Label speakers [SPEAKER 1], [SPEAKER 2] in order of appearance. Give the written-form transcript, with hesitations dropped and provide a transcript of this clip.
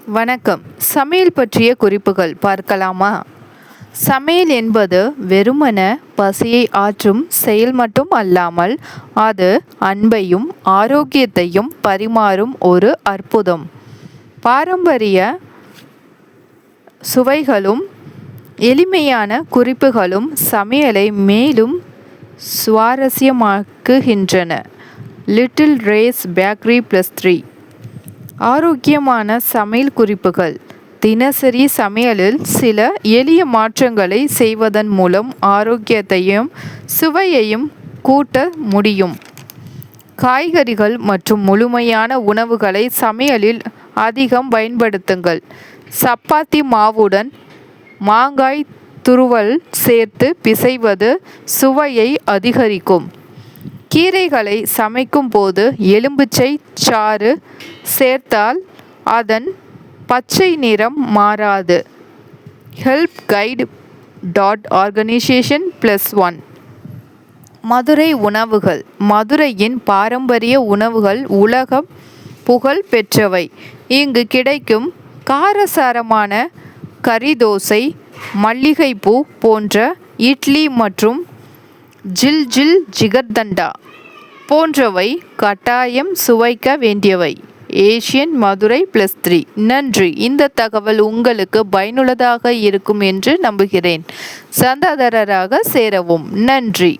[SPEAKER 1] வணக்கம். சமையல் பற்றிய குறிப்புகள் பார்க்கலாமா? சமையல் என்பது வெறுமன பசியை ஆற்றும் செயல் மட்டும் அல்லாமல் அது அன்பையும் ஆரோக்கியத்தையும் பரிமாறும் ஒரு அற்புதம். பாரம்பரிய சுவைகளும் எளிமையான குறிப்புகளும் சமையலை மேலும் சுவாரஸ்யமாக்குகின்றன. லிட்டில் ரேஸ் பேக்கரி +3 ஆரோக்கியமான சமையல் குறிப்புகள். தினசரி சமையலில் சில எளிய மாற்றங்களை செய்வதன் மூலம் ஆரோக்கியத்தையும் சுவையையும் கூட்ட முடியும். காய்கறிகள் மற்றும் முழுமையான உணவுகளை சமையலில் அதிகம் பயன்படுத்துங்கள். சப்பாத்தி மாவுடன் மாங்காய் துருவல் சேர்த்து பிசைவது சுவையை அதிகரிக்கும். கீரைகளை சமைக்கும் போது எலுமிச்சை சாறு சேர்த்தால் அதன் பச்சை நிறம் மாறாது. ஹெல்ப் கைடு ஆர்கனைசேஷன் +1 மதுரை உணவுகள். மதுரையின் பாரம்பரிய உணவுகள் உலகம் புகழ் பெற்றவை. இங்கு கிடைக்கும் காரசாரமான கறிதோசை, மல்லிகைப்பூ போன்ற இட்லி மற்றும் ஜில் ஜிகர்தண்டா போன்றவை கட்டாயம் சுவைக்க வேண்டியவை. ஏஷியன் மதுரை +3 நன்றி. இந்த தகவல் உங்களுக்கு பயனுள்ளதாக இருக்கும் என்று நம்புகிறேன். சந்தாதாரராக சேரவும். நன்றி.